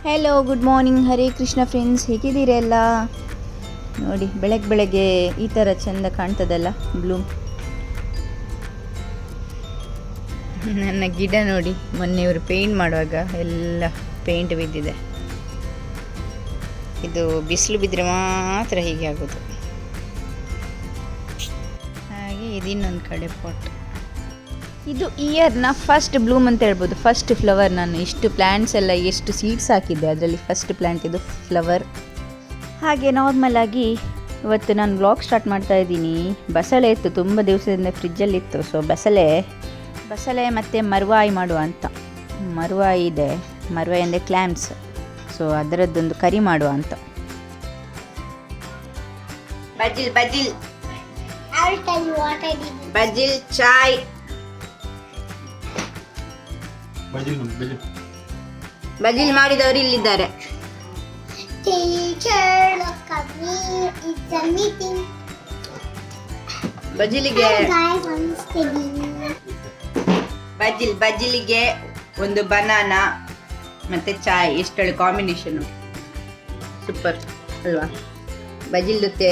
Hello, good morning, Hare Krishna friends. ಹೇಗಿದ್ದೀರೆಲ್ಲ? ನೋಡಿ, ಬೆಳಗ್ಗೆ ಈ ಥರ ಚೆಂದ ಕಾಣ್ತದಲ್ಲ ಬ್ಲೂಮ್. ನನ್ನ ಗಿಡ ನೋಡಿ, ಮೊನ್ನೆ ಇವರು ಪೇಂಟ್ ಮಾಡುವಾಗ ಎಲ್ಲ ಪೇಂಟ್ ಬಿದ್ದಿದೆ. ಇದು ಬಿಸಿಲು ಬಿದ್ದರೆ ಮಾತ್ರ ಹೀಗೆ ಆಗೋದು. ಹಾಗೆ ಇದಿನ್ನೊಂದು ಕಡೆ ಪಾಟ್. ಇದು ಇಯರ್ನ ಫಸ್ಟ್ ಬ್ಲೂಮ್ ಅಂತ ಹೇಳ್ಬೋದು, ಫಸ್ಟ್ ಫ್ಲವರ್. ನಾನು ಇಷ್ಟು ಪ್ಲ್ಯಾಂಟ್ಸ್ ಎಲ್ಲ ಎಷ್ಟು ಸೀಡ್ಸ್ ಹಾಕಿದ್ದೆ, ಅದರಲ್ಲಿ ಫಸ್ಟ್ ಪ್ಲ್ಯಾಂಟ್ ಇದು ಫ್ಲವರ್. ಹಾಗೆ ನಾರ್ಮಲಾಗಿ ಇವತ್ತು ನಾನು ವ್ಲಾಗ್ ಸ್ಟಾರ್ಟ್ ಮಾಡ್ತಾ ಇದ್ದೀನಿ. ಬಸಳೆ ಇತ್ತು, ತುಂಬ ದಿವಸದಿಂದ ಫ್ರಿಜ್ಜಲ್ಲಿತ್ತು. ಸೊ ಬಸಳೆ ಮತ್ತು ಮರುವಾಯಿ ಮಾಡುವ ಅಂತ. ಮರುವಾಯಿ ಇದೆ, ಮರುವಾಯಿ ಅಂದರೆ ಕ್ಲ್ಯಾಮ್ಸ್. ಸೊ ಅದರದ್ದೊಂದು ಕರಿ ಮಾಡುವ ಅಂತ. ಬಜಿಲ್ ಚಾಯ್. ಬಜಿಲ್ ಮಾಡಿದವರು ಇಲ್ಲಿದ್ದಾರೆ. ಬಜಿಲಿಗೆ ಒಂದು ಬನಾನಾ ಮತ್ತೆ ಚಾಯ್, ಎಷ್ಟೊಳ್ಳೆ ಕಾಂಬಿನೇಷನ್, ಸೂಪರ್ ಅಲ್ವಾ? ಬಜಿಲ್ ಜೊತೆ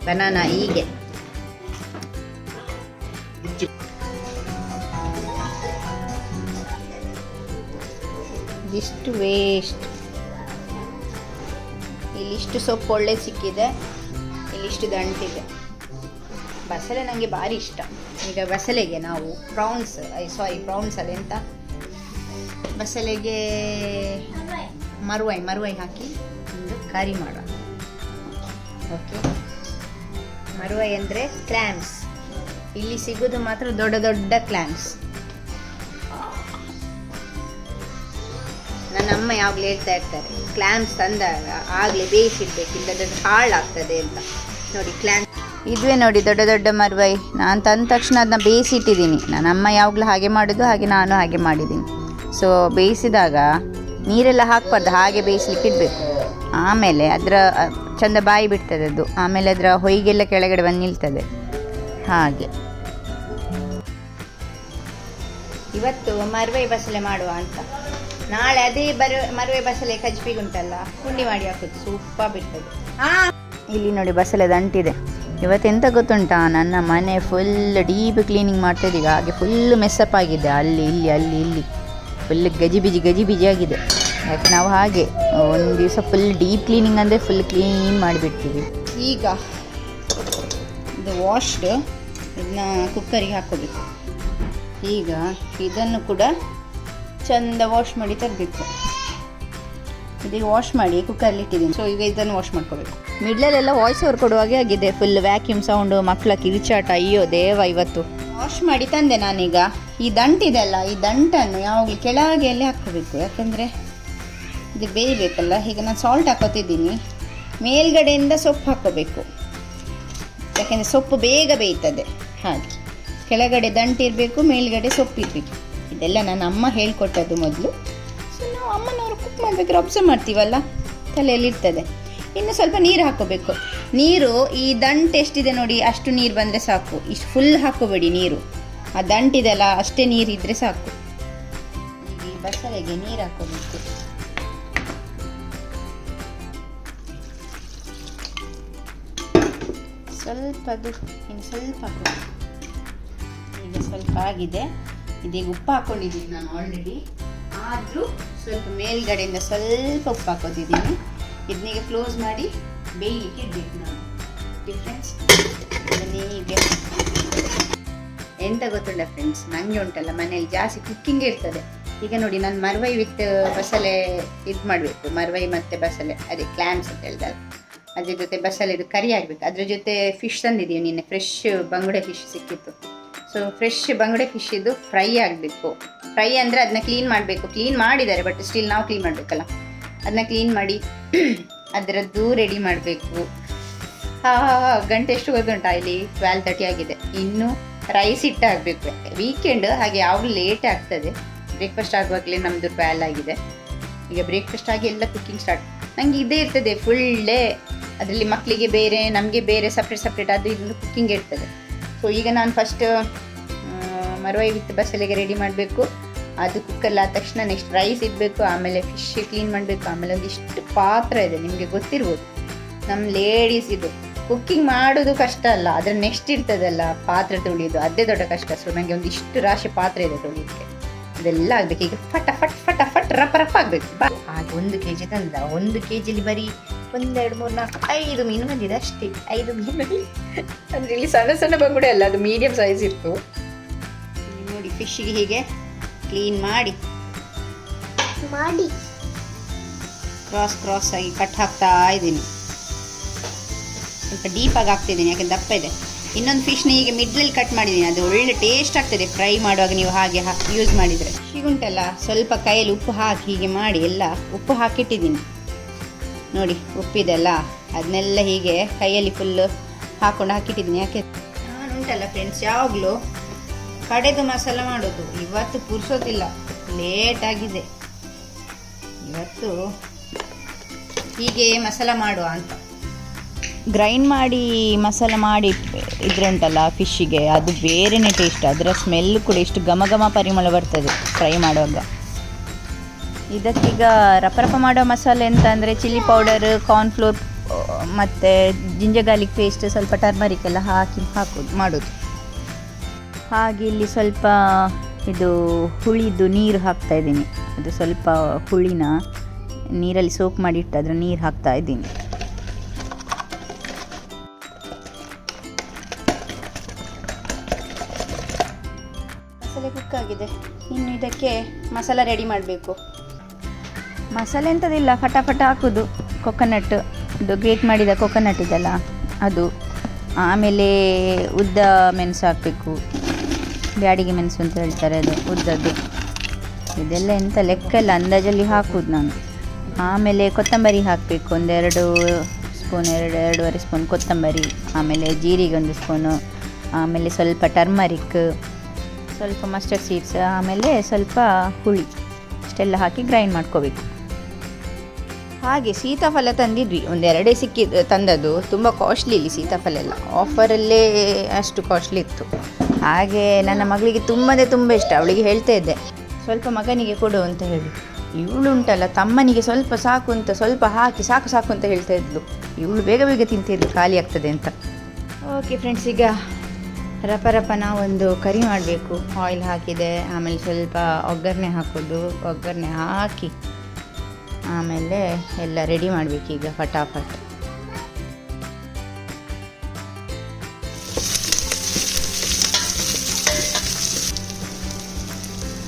ಬನಾನಾ. ಹೀಗೆ ಇಷ್ಟು ವೇಸ್ಟ್. ಇಲ್ಲಿಷ್ಟು ಸೊಪ್ಪು ಒಳ್ಳೆ ಸಿಕ್ಕಿದೆ, ಇಲ್ಲಿಷ್ಟು ದಂಟಿದೆ. ಬಸಳೆ ನನಗೆ ಭಾರಿ ಇಷ್ಟ. ಈಗ ಬಸಳೆಗೆ ನಾವು ಪ್ರೌನ್ಸ್ ಅಲ್ಲ ಎಂತ, ಬಸಳೆಗೆ ಮರುವಾಯಿ ಹಾಕಿ ಒಂದು ಕರಿ ಮಾಡುವ. ಓಕೆ, ಮರುವಾಯಿ ಅಂದರೆ ಕ್ಲ್ಯಾಮ್ಸ್. ಇಲ್ಲಿ ಸಿಗೋದು ಮಾತ್ರ ದೊಡ್ಡ ದೊಡ್ಡ ಕ್ಲ್ಯಾಮ್ಸ್. ನನ್ನ ಅಮ್ಮ ಯಾವಾಗಲೂ ಹೇಳ್ತಾ ಇರ್ತಾರೆ, ಕ್ಲ್ಯಾಮ್ಸ್ ತಂದಾಗ ಆಗಲೇ ಬೇಯಿಸಿಡ್ಬೇಕು, ಇಲ್ಲದ್ರೆ ಹಾಳಾಗ್ತದೆ ಅಂತ. ನೋಡಿ ಕ್ಲ್ಯಾಮ್ಸ್ ಇದುವೇ ನೋಡಿ, ದೊಡ್ಡ ದೊಡ್ಡ ಮರುವಾಯಿ. ನಾನು ತಂದ ತಕ್ಷಣ ಅದನ್ನ ಬೇಯಿಸಿಟ್ಟಿದ್ದೀನಿ. ನನ್ನ ಅಮ್ಮ ಯಾವಾಗಲೂ ಹಾಗೆ ಮಾಡೋದು, ಹಾಗೆ ನಾನು ಹಾಗೆ ಮಾಡಿದ್ದೀನಿ. ಸೊ ಬೇಯಿಸಿದಾಗ ನೀರೆಲ್ಲ ಹಾಕಬಾರ್ದು, ಹಾಗೆ ಬೇಯಿಸ್ಲಿಕ್ಕೆ ಇಡಬೇಕು. ಆಮೇಲೆ ಅದರ ಚಂದ ಬಾಯಿ ಬಿಡ್ತದೆ ಅದು. ಆಮೇಲೆ ಅದರ ಹೊಯ್ಗೆಲ್ಲ ಕೆಳಗಡೆ ಬಂದು ನಿಲ್ತದೆ. ಹಾಗೆ ಇವತ್ತು ಮರುವಾಯಿ ಬಸಳೆ ಮಾಡುವ ಅಂತ. ನಾಳೆ ಅದೇ ಮರುವೆ ಬಸಳೆ ಕಜ್ಪಿಗುಂಟಲ್ಲ, ಪುಂಡಿ ಮಾಡಿ ಹಾಕೋದು, ಸೂಪರ್ ಬಿಡ್ತದೆ. ಇಲ್ಲಿ ನೋಡಿ ಬಸಳೆ ದಂಟಿದೆ. ಇವತ್ತೆಂತ ಗೊತ್ತುಂಟಾ, ನನ್ನ ಮನೆ ಫುಲ್ ಡೀಪ್ ಕ್ಲೀನಿಂಗ್ ಮಾಡ್ತಾ ಇದ್ದೀವಿ. ಹಾಗೆ ಫುಲ್ ಮೆಸ್ಸಪ್ ಆಗಿದೆ, ಅಲ್ಲಿ ಇಲ್ಲಿ ಫುಲ್ ಗಜಿಬಿಜಿ ಆಗಿದೆ. ಯಾಕೆ ನಾವು ಹಾಗೆ ಒಂದು ದಿವಸ ಫುಲ್ ಡೀಪ್ ಕ್ಲೀನಿಂಗ್ ಅಂದರೆ ಫುಲ್ ಕ್ಲೀನ್ ಮಾಡಿಬಿಡ್ತೀವಿ. ಈಗ ಇದು ವಾಶ್ಡ್, ಇದನ್ನ ಕುಕ್ಕರಿಗೆ ಹಾಕೋಬೇಕು. ಈಗ ಇದನ್ನು ಕೂಡ ಚಂದ ವಾಶ್ ಮಾಡಿ ತರಬೇಕು. ಇದೀಗ ವಾಶ್ ಮಾಡಿ ಕುಕ್ಕರಲ್ಲಿ ಇಟ್ಟಿದ್ದೀನಿ. ಸೊ ಈಗ ಇದನ್ನು ವಾಶ್ ಮಾಡ್ಕೋಬೇಕು. ಮಿಡ್ಲಲ್ಲೆಲ್ಲ ವಾಯ್ಸ್ ಓವರ್ ಕೊಡುವಾಗೆ ಆಗಿದೆ, ಫುಲ್ ವ್ಯಾಕ್ಯೂಮ್ ಸೌಂಡು, ಮಕ್ಕಳ ಕಿರಿಚಾಟ. ಅಯ್ಯೋ ದೇವ, ಇವತ್ತು ವಾಶ್ ಮಾಡಿ ತಂದೆ ನಾನೀಗ. ಈ ದಂಟಿದೆಲ್ಲ, ಈ ದಂಟನ್ನು ಯಾವಾಗಲೂ ಕೆಳಗೆಯಲ್ಲೇ ಹಾಕ್ಕೋಬೇಕು, ಯಾಕಂದರೆ ಇದು ಬೇಯಬೇಕಲ್ಲ. ಈಗ ನಾನು ಸಾಲ್ಟ್ ಹಾಕೋತಿದ್ದೀನಿ. ಮೇಲ್ಗಡೆಯಿಂದ ಸೊಪ್ಪು ಹಾಕ್ಕೋಬೇಕು, ಯಾಕೆಂದರೆ ಸೊಪ್ಪು ಬೇಗ ಬೇಯ್ತದೆ. ಹಾಗೆ ಕೆಳಗಡೆ ದಂಟಿರಬೇಕು, ಮೇಲ್ಗಡೆ ಸೊಪ್ಪು ಇರಬೇಕು. ಇದೆಲ್ಲ ನನ್ನ ಅಮ್ಮ ಹೇಳ್ಕೊಟ್ಟದ್ದು ಮೊದಲು. ಸೊ ನಾವು ಅಮ್ಮನವರು ಕುಕ್ ಮಾಡಬೇಕಾದ್ರೆ ಅಬ್ಸರ್ವ್ ಮಾಡ್ತೀವಲ್ಲ, ತಲೆಯಲ್ಲಿರ್ತದೆ. ಇನ್ನು ಸ್ವಲ್ಪ ನೀರು ಹಾಕ್ಕೋಬೇಕು. ನೀರು ಈ ದಂಟು ಎಷ್ಟಿದೆ ನೋಡಿ, ಅಷ್ಟು ನೀರು ಬಂದರೆ ಸಾಕು. ಇಷ್ಟು ಫುಲ್ ಹಾಕ್ಕೋಬೇಡಿ ನೀರು, ಆ ದಂಟಿದೆಲ್ಲ ಅಷ್ಟೇ ನೀರು ಇದ್ದರೆ ಸಾಕು. ಈ ಬಸಳೆಗೆ ನೀರು ಹಾಕ್ಕೋಬೇಕು. ಇನ್ನು ಸ್ವಲ್ಪ ಹಾಕೋಬೇಕು. ಈಗ ಸ್ವಲ್ಪ ಆಗಿದೆ. ಇದೀಗ ಉಪ್ಪು ಹಾಕ್ಕೊಂಡಿದ್ದೀನಿ ನಾನು ಆಲ್ರೆಡಿ. ಆದರೂ ಸ್ವಲ್ಪ ಮೇಲ್ಗಡೆಯಿಂದ ಸ್ವಲ್ಪ ಉಪ್ಪು ಹಾಕೋತಿದ್ದೀನಿ. ಇದನ್ನೀಗ ಕ್ಲೋಸ್ ಮಾಡಿ ಬೇಯಲಿಕ್ಕೆ ಇಡಬೇಕು ನಾನು. ಡಿಫ್ರೆನ್ಸ್ ಹೀಗೆ ಎಂತ ಗೊತ್ತುಂಟ ಫ್ರೆಂಡ್ಸ್, ನನಗೆ ಉಂಟಲ್ಲ ಮನೇಲಿ ಜಾಸ್ತಿ ಕುಕ್ಕಿಂಗ್ ಇರ್ತದೆ. ಈಗ ನೋಡಿ, ನಾನು ಮರುವಾಯಿ ವಿತ್ ಬಸಳೆ ಇದು ಮಾಡಬೇಕು. ಮರುವಾಯಿ ಮತ್ತು ಬಸಳೆ, ಅದೇ ಕ್ಲ್ಯಾಮ್ಸ್ ಅಂತ ಹೇಳ್ತಾರೆ. ಅದ್ರ ಜೊತೆ ಬಸಳೆದು ಕರಿ ಆಗಬೇಕು. ಅದ್ರ ಜೊತೆ ಫಿಶ್ ತಂದಿದ್ದೀವಿ ನಿನ್ನೆ, ಫ್ರೆಶ್ ಬಂಗುಡೆ ಫಿಶ್ ಸಿಕ್ಕಿತ್ತು. ಸೊ ಫ್ರೆಶ್ ಬಂಗುಡೆ ಫಿಶ್ ಇದು ಫ್ರೈ ಆಗಬೇಕು. ಫ್ರೈ ಅಂದರೆ ಅದನ್ನ ಕ್ಲೀನ್ ಮಾಡಬೇಕು. ಕ್ಲೀನ್ ಮಾಡಿದ್ದಾರೆ, ಬಟ್ ಸ್ಟಿಲ್ ನಾವು ಕ್ಲೀನ್ ಮಾಡಬೇಕಲ್ಲ. ಅದನ್ನ ಕ್ಲೀನ್ ಮಾಡಿ ಅದರದ್ದು ರೆಡಿ ಮಾಡಬೇಕು. ಗಂಟೆ ಎಷ್ಟು ಗೊತ್ತುಂಟಾ, ಇಲ್ಲಿ 12:30 ಆಗಿದೆ. ಇನ್ನು ರೈಸ್ ಇಟ್ಟಾಗಬೇಕು. ವೀಕೆಂಡ್ ಹಾಗೆ ಯಾವಾಗಲೂ ಲೇಟ್ ಆಗ್ತದೆ. ಬ್ರೇಕ್ಫಾಸ್ಟ್ ಆಗುವಾಗಲೇ ನಮ್ಮದು 12 ಆಗಿದೆ. ಈಗ ಬ್ರೇಕ್ಫಾಸ್ಟ್ ಆಗಿ ಎಲ್ಲ ಕುಕ್ಕಿಂಗ್ ಸ್ಟಾರ್ಟ್. ನನಗೆ ಇದೇ ಇರ್ತದೆ ಫುಲ್ ಡೇ. ಅದರಲ್ಲಿ ಮಕ್ಕಳಿಗೆ ಬೇರೆ, ನಮಗೆ ಬೇರೆ, ಸಪ್ರೇಟ್ ಅದು ಇದೊಂದು ಕುಕ್ಕಿಂಗ್ ಇರ್ತದೆ. ಸೊ ಈಗ ನಾನು ಫಸ್ಟ್ ಮರುವಾಯಿ ವಿತ್ ಬಸಳೆಗೆ ರೆಡಿ ಮಾಡಬೇಕು. ಅದು ಕುಕ್ಕರ್ ಆದ ತಕ್ಷಣ ನೆಕ್ಸ್ಟ್ ರೈಸ್ ಇಡಬೇಕು, ಆಮೇಲೆ ಫಿಶ್ ಕ್ಲೀನ್ ಮಾಡಬೇಕು, ಆಮೇಲೆ ಒಂದಿಷ್ಟು ಪಾತ್ರ ಇದೆ. ನಿಮಗೆ ಗೊತ್ತಿರ್ಬೋದು ನಮ್ಮ ಲೇಡೀಸ್ ಇದು ಕುಕ್ಕಿಂಗ್ ಮಾಡೋದು ಕಷ್ಟ ಅಲ್ಲ, ಅದ್ರ ನೆಕ್ಸ್ಟ್ ಇರ್ತದಲ್ಲ ಪಾತ್ರೆ ತೊಳೆಯೋದು, ಅದೇ ದೊಡ್ಡ ಕಷ್ಟ. ಸೊ ನನಗೆ ಒಂದಿಷ್ಟು ರಾಶಿ ಪಾತ್ರೆ ಇದೆ ತೊಳೆಯೋಕ್ಕೆ, ಅದೆಲ್ಲ ಆಗಬೇಕು. ಈಗ ಫಟ ಫಟ್ ಫಟ ಫಟ್ ರಪ್ಪ ರಪ್ಪ ಆಗಬೇಕು. ಹಾಗೆ 1 kg ತಂದ, 1 kg ಬರೀ 1 2 3 4 5 ಮೀನು ಬಂದಿದೆ ಅಷ್ಟೇ. 5 ಮೀನು ಅಂದರೆ ಇಲ್ಲಿ ಸಣ್ಣ ಸಣ್ಣ ಬಂಗುಡೆ ಅಲ್ಲ, ಅದು ಮೀಡಿಯಂ ಸೈಜ್ ಇತ್ತು. ನೋಡಿ ಫಿಶ್ಗೆ ಹೀಗೆ ಕ್ಲೀನ್ ಮಾಡಿ ಕ್ರಾಸ್ ಆಗಿ ಕಟ್ ಹಾಕ್ತಾ ಇದ್ದೀನಿ. ಸ್ವಲ್ಪ ಡೀಪಾಗಿ ಹಾಕ್ತಿದ್ದೀನಿ, ಯಾಕೆ ದಪ್ಪ ಇದೆ. ಇನ್ನೊಂದು ಫಿಶ್ನ ಹೀಗೆ ಮಿಡ್ಲಲ್ಲಿ ಕಟ್ ಮಾಡಿದ್ದೀನಿ, ಅದು ಒಳ್ಳೆ ಟೇಸ್ಟ್ ಆಗ್ತದೆ ಫ್ರೈ ಮಾಡುವಾಗ ನೀವು ಹಾಗೆ ಯೂಸ್ ಮಾಡಿದರೆ. ಹೀಗುಂಟಲ್ಲ ಸ್ವಲ್ಪ ಕೈಯಲ್ಲಿ ಉಪ್ಪು ಹಾಕಿ ಹೀಗೆ ಮಾಡಿ ಎಲ್ಲ ಉಪ್ಪು ಹಾಕಿಟ್ಟಿದ್ದೀನಿ ನೋಡಿ. ಉಪ್ಪಿದೆಲ್ಲ ಅದನ್ನೆಲ್ಲ ಹೀಗೆ ಕೈಯಲ್ಲಿ ಫುಲ್ಲು ಹಾಕ್ಕೊಂಡು ಹಾಕಿಟ್ಟಿದ್ದೀನಿ. ಯಾಕೆ ನಾನು ಉಂಟಲ್ಲ ಫ್ರೆಂಡ್ಸ್ ಯಾವಾಗಲೂ ಕಡೆದು ಮಸಾಲ ಮಾಡೋದು. ಇವತ್ತು ಪುರ್ಸೋತಿಲ್ಲ, ಲೇಟ್ ಆಗಿದೆ. ಇವತ್ತು ಹೀಗೆ ಮಸಾಲ ಮಾಡುವ ಅಂತ ಗ್ರೈಂಡ್ ಮಾಡಿ ಮಸಾಲ ಮಾಡಿ ಇದ್ರೆ ಉಂಟಲ್ಲ ಫಿಶ್ಶಿಗೆ, ಅದು ಬೇರೆಯೇ ಟೇಸ್ಟ್. ಅದರ ಸ್ಮೆಲ್ ಕೂಡ ಎಷ್ಟು ಘಮ ಘಮ ಪರಿಮಳ ಬರ್ತದೆ ಫ್ರೈ ಮಾಡುವಾಗ. ಇದಕ್ಕೀಗ ರಪ ಮಾಡೋ ಮಸಾಲೆ ಎಂತ ಅಂದರೆ ಚಿಲ್ಲಿ ಪೌಡರ್, ಕಾರ್ನ್ಫ್ಲೋರ್ ಮತ್ತು ಜಿಂಜರ್ ಗಾರ್ಲಿಕ್ ಪೇಸ್ಟ್, ಸ್ವಲ್ಪ ಟರ್ಮರಿಕ್ ಎಲ್ಲ ಹಾಕೋದು ಮಾಡೋದು. ಹಾಗೆ ಇಲ್ಲಿ ಸ್ವಲ್ಪ ಇದು ಹುಳಿದು ನೀರು ಹಾಕ್ತಾ ಇದ್ದೀನಿ. ಅದು ಸ್ವಲ್ಪ ಹುಳಿನ ನೀರಲ್ಲಿ ಸೋಕ್ ಮಾಡಿಟ್ಟು ಅದರ ನೀರು ಹಾಕ್ತಾ ಇದ್ದೀನಿ. ಮಸಾಲೆ ಕುಕ್ ಆಗಿದೆ. ಇನ್ನು ಇದಕ್ಕೆ ಮಸಾಲ ರೆಡಿ ಮಾಡಬೇಕು. ಮಸಾಲೆ ಎಂಥದಿಲ್ಲ, ಫಟಾಫಟ ಹಾಕೋದು. ಕೊಕೊನಟ್, ಇದು ಗ್ರೇಟ್ ಮಾಡಿದ ಕೊಕೊನಟ್ ಇದೆಲ್ಲ ಅದು, ಆಮೇಲೆ ಉದ್ದ ಮೆಣಸು ಹಾಕಬೇಕು, ಬ್ಯಾಡಿಗೆ ಮೆಣಸು ಅಂತ ಹೇಳ್ತಾರೆ, ಅದು ಉದ್ದದ್ದು. ಇದೆಲ್ಲ ಎಂಥ ಲೆಕ್ಕ ಇಲ್ಲ, ಅಂದಾಜಲ್ಲಿ ಹಾಕೋದು ನಾನು. ಆಮೇಲೆ ಕೊತ್ತಂಬರಿ ಹಾಕಬೇಕು, 1-2 ಸ್ಪೂನ್, 2-2.5 ಸ್ಪೂನ್ ಕೊತ್ತಂಬರಿ, ಆಮೇಲೆ ಜೀರಿಗೆ 1 ಸ್ಪೂನು, ಆಮೇಲೆ ಸ್ವಲ್ಪ ಟರ್ಮರಿಕ್, ಸ್ವಲ್ಪ ಮಸ್ಟರ್ಡ್ ಸೀಡ್ಸ್, ಆಮೇಲೆ ಸ್ವಲ್ಪ ಹುಳಿ, ಇಷ್ಟೆಲ್ಲ ಹಾಕಿ ಗ್ರೈಂಡ್ ಮಾಡ್ಕೋಬೇಕು. ಹಾಗೆ ಸೀತಾಫಲ ತಂದಿದ್ವಿ, 1-2 ತಂದದ್ದು. ತುಂಬ ಕಾಸ್ಟ್ಲಿ ಇಲ್ಲಿ ಸೀತಾಫಲ ಎಲ್ಲ, ಆಫರಲ್ಲೇ ಅಷ್ಟು ಕಾಸ್ಟ್ಲಿ ಇತ್ತು. ಹಾಗೆ ನನ್ನ ಮಗಳಿಗೆ ತುಂಬ ಇಷ್ಟ. ಅವಳಿಗೆ ಹೇಳ್ತಾ ಇದ್ದೆ ಸ್ವಲ್ಪ ಮಗನಿಗೆ ಕೊಡು ಅಂತ ಹೇಳಿ. ಇವಳು ಉಂಟಲ್ಲ ತಮ್ಮನಿಗೆ ಸ್ವಲ್ಪ ಸಾಕು ಅಂತ ಸ್ವಲ್ಪ ಹಾಕಿ ಸಾಕು ಅಂತ ಹೇಳ್ತಾ ಇದ್ಲು. ಇವಳು ಬೇಗ ತಿಂತಿದ್ಲು, ಖಾಲಿ ಆಗ್ತದೆ ಅಂತ. ಓಕೆ ಫ್ರೆಂಡ್ಸ್, ಈಗ ರಪ ನಾವೊಂದು ಕರಿ ಮಾಡಬೇಕು. ಆಯಿಲ್ ಹಾಕಿದೆ, ಆಮೇಲೆ ಸ್ವಲ್ಪ ಒಗ್ಗರಣೆ ಹಾಕೋದು. ಒಗ್ಗರಣೆ ಹಾಕಿ ಆಮೇಲೆ ಎಲ್ಲ ರೆಡಿ ಮಾಡಬೇಕು ಈಗ ಫಟಾಫಟ್.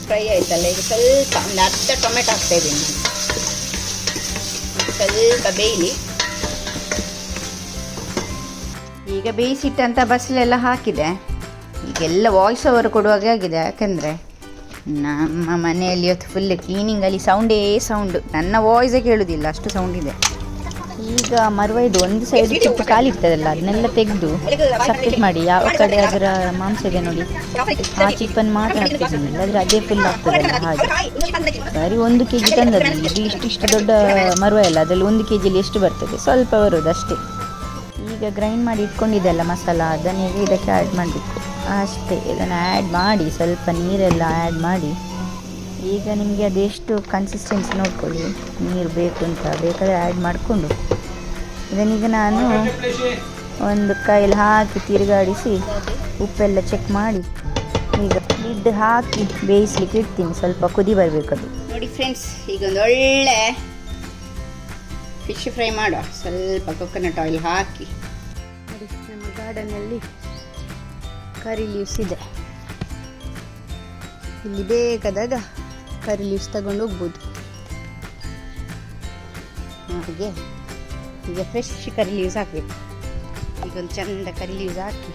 ಫ್ರೈ ಆಯ್ತಲ್ಲ, ಈಗ ಸ್ವಲ್ಪ ಒಂದು ಅರ್ಧ ಟೊಮೆಟೊ ಹಾಕ್ತಾಯಿದ್ದೀನಿ ನಾನು. ಸ್ವಲ್ಪ ಬೇಯಲಿ. ಈಗ ಬೇಯಿಸಿಟ್ಟಂಥ ಬಸಳೆಲ್ಲ ಹಾಕಿದೆ. ಈಗೆಲ್ಲ ವಾಯ್ಸ್ ಓವರ್ ಕೊಡುವಾಗ ಆಗಿದೆ, ಯಾಕಂದರೆ ನಮ್ಮ ಮನೆಯಲ್ಲಿ ಇವತ್ತು ಫುಲ್ ಕ್ಲೀನಿಂಗಲ್ಲಿ ಸೌಂಡು. ನನ್ನ ವಾಯ್ಸೇ ಕೇಳೋದಿಲ್ಲ, ಅಷ್ಟು ಸೌಂಡ್ ಇದೆ. ಈಗ ಮರವೈದು ಒಂದು ಸೈಡ್ ಚಿಕ್ಕ ಕಾಲಿರ್ತದಲ್ಲ, ಅದನ್ನೆಲ್ಲ ತೆಗೆದು ಸಪ್ರೇಟ್ ಮಾಡಿ ಯಾವ ಕಡೆ ಅದರ ಮಾಂಸ ಇದೆ ನೋಡಿ, ಆ ಚಿಪ್ಪನ್ನು ಮಾತ್ರ ಹಾಕ್ತಿದ್ದೀನಿ. ಇಲ್ಲಾಂದರೆ ಅದೇ ಫುಲ್ ಆಗ್ತದಲ್ಲ. ಹಾಗೆ ಬರೀ 1 kg ತಂದದ್ದು. ಇದು ಇಷ್ಟು ದೊಡ್ಡ ಮರವ ಎಲ್ಲ, ಅದರಲ್ಲಿ 1 kgಲಿ ಎಷ್ಟು ಬರ್ತದೆ, ಸ್ವಲ್ಪ ಬರೋದು ಅಷ್ಟೇ. ಈಗ ಗ್ರೈಂಡ್ ಮಾಡಿ ಇಟ್ಕೊಂಡಿದ್ದೆಲ್ಲ ಮಸಾಲ, ಅದನ್ನೇ ಇದಕ್ಕೆ ಆ್ಯಡ್ ಮಾಡಬೇಕು ಅಷ್ಟೇ. ಇದನ್ನು ಆ್ಯಡ್ ಮಾಡಿ ಸ್ವಲ್ಪ ನೀರೆಲ್ಲ ಆ್ಯಡ್ ಮಾಡಿ, ಈಗ ನಿಮಗೆ ಅದೆಷ್ಟು ಕನ್ಸಿಸ್ಟೆನ್ಸಿ ನೋಡ್ಕೊಳ್ಳಿ, ನೀರು ಬೇಕು ಅಂತ ಬೇಕಾದರೆ ಆ್ಯಡ್ ಮಾಡಿಕೊಂಡು ಇದನ್ನೀಗ ನಾನು ಒಂದು ಕೈಯಲ್ಲಿ ಹಾಕಿ ತಿರುಗಾಡಿಸಿ ಉಪ್ಪೆಲ್ಲ ಚೆಕ್ ಮಾಡಿ ಈಗ ಲಿಡ್ ಹಾಕಿ ಬೇಯಿಸ್ಲಿಕ್ಕೆ ಇಡ್ತೀನಿ. ಸ್ವಲ್ಪ ಕುದಿ ಬರಬೇಕದು. ನೋಡಿ ಫ್ರೆಂಡ್ಸ್, ಈಗ ಒಂದು ಒಳ್ಳೆ ಫಿಶ್ ಫ್ರೈ ಮಾಡುವ. ಸ್ವಲ್ಪ ಕೊಕೊನಟ್ ಆಯಿಲ್ ಹಾಕಿ ನೋಡಿ, ನಮ್ಮ ಗಾರ್ಡನಲ್ಲಿ ಕರಿ ಲೀವ್ಸ್ ಇದೆ, ಇಲ್ಲಿ ಬೇಕಾದಾಗ ಕರಿ ಲೀವ್ಸ್ ತಗೊಂಡು ಹೋಗ್ಬೋದು. ಹಾಗೆ ಈಗ ಫ್ರೆಶ್ ಕರಿ ಲೀವ್ಸ್ ಹಾಕಬೇಕು. ಈಗ ಒಂದು ಚಂದ ಕರಿ ಲೀವ್ಸ್ ಹಾಕಿ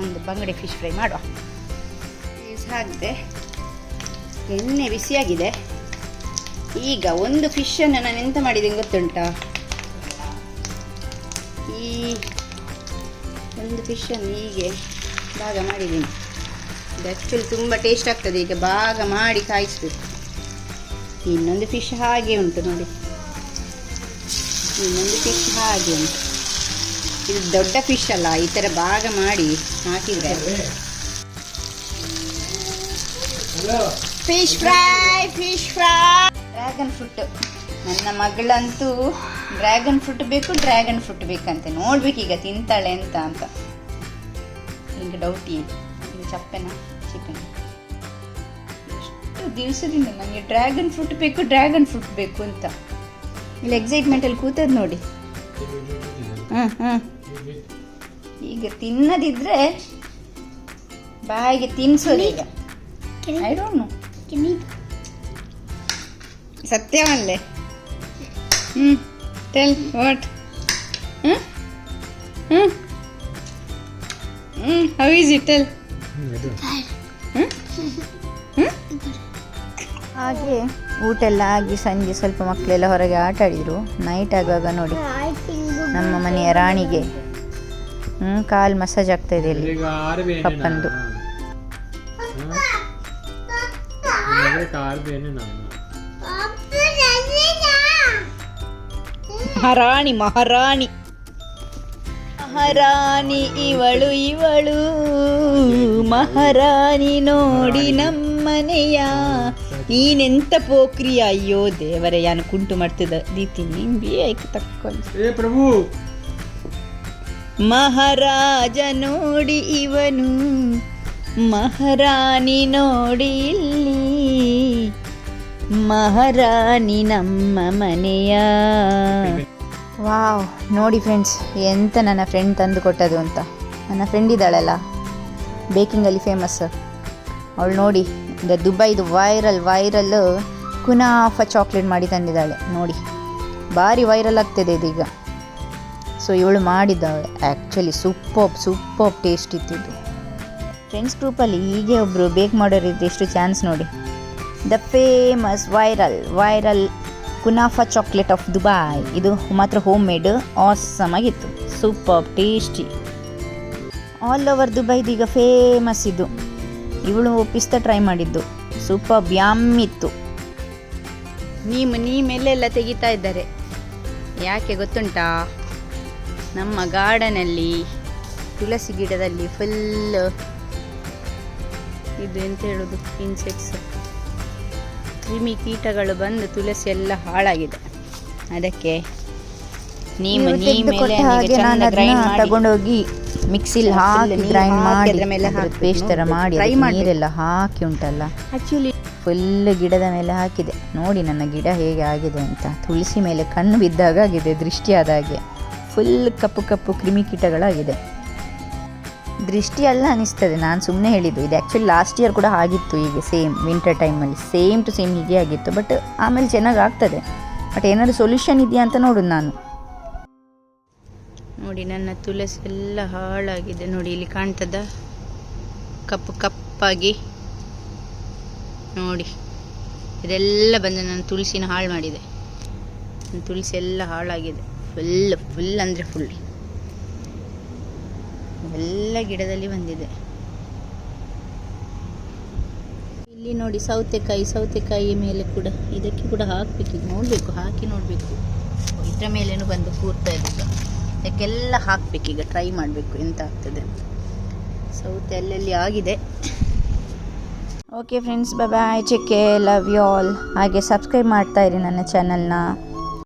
ಒಂದು ಬಂಗಡೆ ಫಿಶ್ ಫ್ರೈ ಮಾಡುವ. ಲೀವ್ಸ್ ಹಾಕಿದೆ, ಎಣ್ಣೆ ಬಿಸಿಯಾಗಿದೆ. ಈಗ ಒಂದು ಫಿಶನ್ನು ನಾನು ಎಂತ ಮಾಡಿದ್ದೀನಿ ಗೊತ್ತುಂಟಾ, ಈ ಒಂದು ಫಿಶನ್ನು ಹೀಗೆ ಭಾಗ ಮಾಡಿದ್ದೀನಿ. ಇದು ಆ್ಯಕ್ಚುಲಿ ತುಂಬ ಟೇಸ್ಟ್ ಆಗ್ತದೆ. ಈಗ ಭಾಗ ಮಾಡಿ ಕಾಯಿಸ್ಬೇಕು. ಇನ್ನೊಂದು ಫಿಶ್ ಹಾಗೆ ಉಂಟು ನೋಡಿ, ಇನ್ನೊಂದು ಫಿಶ್ ಹಾಗೆ ಉಂಟು. ಇದು ದೊಡ್ಡ ಫಿಶ್ ಅಲ್ಲ, ಈ ಥರ ಭಾಗ ಮಾಡಿ ಹಾಕಿದರೆ ಫಿಶ್ ಫ್ರೈ ಡ್ರ್ಯಾಗನ್ ಫ್ರೂಟ್. ನನ್ನ ಮಗಳಂತೂ ಡ್ರ್ಯಾಗನ್ ಫ್ರೂಟ್ ಬೇಕಂತೆ. ನೋಡ್ಬೇಕು ಈಗ ತಿಂತಾಳೆ ಅಂತ. ಈಗ ಡೌಟ್ ಈಗ ಚಪ್ಪೆನ ಚಿಕನ್. ಎಷ್ಟು ದಿವಸದಿಂದ ನನಗೆ ಡ್ರ್ಯಾಗನ್ ಫ್ರೂಟ್ ಬೇಕು ಅಂತ ಇಲ್ಲಿ ಎಕ್ಸೈಟ್ಮೆಂಟಲ್ಲಿ ಕೂತದ್ ನೋಡಿ. ಈಗ ತಿನ್ನದಿದ್ರೆ ಬಾಯಿಗೆ ತಿನ್ಸೋದು ಈಗ. ಐ ಡೋಂಟ್ ನೋ ಸತ್ಯವಲ್ಲೇ. Tell what. How is it tell. ಹಾಗೆ ಊಟ ಎಲ್ಲ ಆಗಿ ಸಂಜೆ ಸ್ವಲ್ಪ ಮಕ್ಕಳೆಲ್ಲ ಹೊರಗೆ ಆಟ ಆಡಿದ್ರು. ನೈಟ್ ಆಗುವಾಗ ನೋಡಿ ನಮ್ಮ ಮನೆಯ ರಾಣಿಗೆ ಕಾಲ್ ಮಸಾಜ್ ಆಗ್ತಾ ಇದೆ ಇಲ್ಲಿ ಪಪ್ಪಂದು. ಮಹಾರಾಣಿ ಇವಳು ಮಹಾರಾಣಿ ನೋಡಿ ನಮ್ಮನೆಯ. ನೀನೆಂತ ಪೋಕ್ರಿಯ, ಅಯ್ಯೋ ದೇವರೇ ಯಾನು ಕುಂಟು ಮಾಡ್ತಿದ್ದ ದೀತಿ ನಿಂಬಿ ಆಯ್ಕೆ ತಕ್ಕೊಂಡು. ಪ್ರಭು ಮಹಾರಾಜ ನೋಡಿ ಇವನು, ಮಹಾರಾಣಿ ನೋಡಿ ಇಲ್ಲಿ, ಮಹಾರಾಣಿ ನಮ್ಮ ಮನೆಯ. ವಾವ್, ನೋಡಿ ಫ್ರೆಂಡ್ಸ್ ಎಂತ ನನ್ನ ಫ್ರೆಂಡ್ ತಂದು ಕೊಟ್ಟದು ಅಂತ. ನನ್ನ ಫ್ರೆಂಡ್ ಇದ್ದಾಳಲ್ಲ ಬೇಕಿಂಗಲ್ಲಿ ಫೇಮಸ್, ಅವಳು ನೋಡಿ ದುಬೈದು ವೈರಲ್ ಕುನಾಫಾ ಚಾಕ್ಲೇಟ್ ಮಾಡಿ ತಂದಿದ್ದಾಳೆ ನೋಡಿ. ಭಾರಿ ವೈರಲ್ ಆಗ್ತಿದೆ ಇದೀಗ. ಸೊ ಇವಳು ಮಾಡಿದ್ದಾಳೆ. ಆ್ಯಕ್ಚುಲಿ ಸೂಪರ್ ಟೇಸ್ಟ್ ಇತ್ತಿದ್ದು. ಫ್ರೆಂಡ್ಸ್ ಗ್ರೂಪಲ್ಲಿ ಹೀಗೆ ಒಬ್ಬರು ಬೇಕ್ ಮಾಡೋರಿದ್ದು ಎಷ್ಟು ಚಾನ್ಸ್ ನೋಡಿ. The famous viral kunafa chocolate of Dubai. ಇದು ಮಾತ್ರ ಹೋಮ್ ಮೇಡ್ ಆಸಮ್ ಆಗಿತ್ತು, ಸೂಪರ್ ಟೇಸ್ಟಿ. ಆಲ್ ಓವರ್ ದುಬೈದು ಈಗ ಫೇಮಸ್ ಇದು. ಇವಳು ಪಿಸ್ತಾ ಟ್ರೈ ಮಾಡಿದ್ದು, ಸೂಪರ್ ಯಮ್ಮಿತ್ತು. ನೀಮೆಲ್ಲೆಲ್ಲ ತೆಗಿತಾ ಇದ್ದಾರೆ ಯಾಕೆ ಗೊತ್ತುಂಟಾ? ನಮ್ಮ ಗಾರ್ಡನಲ್ಲಿ ತುಳಸಿ ಗಿಡದಲ್ಲಿ ಫುಲ್ ಇದು ಎಂತ ಹೇಳೋದು, ಇನ್ಸೆಕ್ಟ್ಸ್, ಕ್ರಿಮಿ ಕೀಟಗಳು ಬಂದು ತುಳಸಿ ಎಲ್ಲ ಹಾಳಾಗಿದೆ. ಅದಕ್ಕೆ ತಗೊಂಡೋಗಿ ಮಿಕ್ಸಿಲಿ ಹಾಕಿ ಗ್ರೈಂಡ್ ಮಾಡಿ ಅದ್ರ ಮೇಲೆ ಪೇಸ್ಟ್ ಥರ ಮಾಡಿ ನೀರೆಲ್ಲ ಹಾಕಿ ಉಂಟಲ್ಲ, ಆ್ಯಕ್ಚುಲಿ ಫುಲ್ ಗಿಡದ ಮೇಲೆ ಹಾಕಿದೆ. ನೋಡಿ ನನ್ನ ಗಿಡ ಹೇಗೆ ಆಗಿದೆ ಅಂತ. ತುಳಸಿ ಮೇಲೆ ಕಣ್ಣು ಬಿದ್ದಾಗ ಆಗಿದೆ, ದೃಷ್ಟಿ ಆದಾಗೆ ಫುಲ್ ಕಪ್ಪು ಕ್ರಿಮಿಕೀಟಗಳಾಗಿದೆ. ದೃಷ್ಟಿ ಅಲ್ಲ ಅನಿಸ್ತದೆ, ನಾನು ಸುಮ್ಮನೆ ಹೇಳಿದ್ದು. ಇದು ಆ್ಯಕ್ಚುಲಿ ಲಾಸ್ಟ್ ಇಯರ್ ಕೂಡ ಆಗಿತ್ತು ಹೀಗೆ, ಸೇಮ್ ವಿಂಟರ್ ಟೈಮಲ್ಲಿ ಸೇಮ್ ಟು ಸೇಮ್ ಹೀಗೆ ಆಗಿತ್ತು. ಬಟ್ ಆಮೇಲೆ ಚೆನ್ನಾಗಿ ಆಗ್ತದೆ. ಬಟ್ ಏನಾದರೂ ಸೊಲ್ಯೂಷನ್ ಇದೆಯಾ ಅಂತ ನೋಡೋದು ನಾನು. ನೋಡಿ ನನ್ನ ತುಳಸಿ ಎಲ್ಲ ಹಾಳಾಗಿದೆ ನೋಡಿ, ಇಲ್ಲಿ ಕಾಣ್ತದ ಕಪ್ಪಾಗಿ ನೋಡಿ. ಇದೆಲ್ಲ ಬಂದು ನನ್ನ ತುಳಸಿನ ಹಾಳು ಮಾಡಿದೆ. ನನ್ನ ತುಳಸಿ ಎಲ್ಲ ಹಾಳಾಗಿದೆ, ಫುಲ್ ಅಂದರೆ ಫುಲ್ ಎಲ್ಲ ಗಿಡದಲ್ಲಿ ಬಂದಿದೆ. ಇಲ್ಲಿ ನೋಡಿ ಸೌತೆಕಾಯಿ ಮೇಲೆ ಕೂಡ ಇದಕ್ಕೆ ಕೂಡ ಹಾಕಬೇಕು. ಈಗ ನೋಡಬೇಕು, ಹಾಕಿ ನೋಡಬೇಕು. ಇದರ ಮೇಲೇನು ಬಂದು ಕೂರ್ತಾ ಇದೆ. ಇದಕ್ಕೆಲ್ಲ ಹಾಕಬೇಕೀಗ, ಟ್ರೈ ಮಾಡಬೇಕು ಎಂತ ಆಗ್ತದೆ. ಸೌತೆ ಅಲ್ಲಲ್ಲಿ ಆಗಿದೆ. Okay friends, bye, take care, love you all. ಹಾಗೆ ಸಬ್ಸ್ಕ್ರೈಬ್ ಮಾಡ್ತಾ ಇರಿ ನನ್ನ ಚಾನಲ್ನ.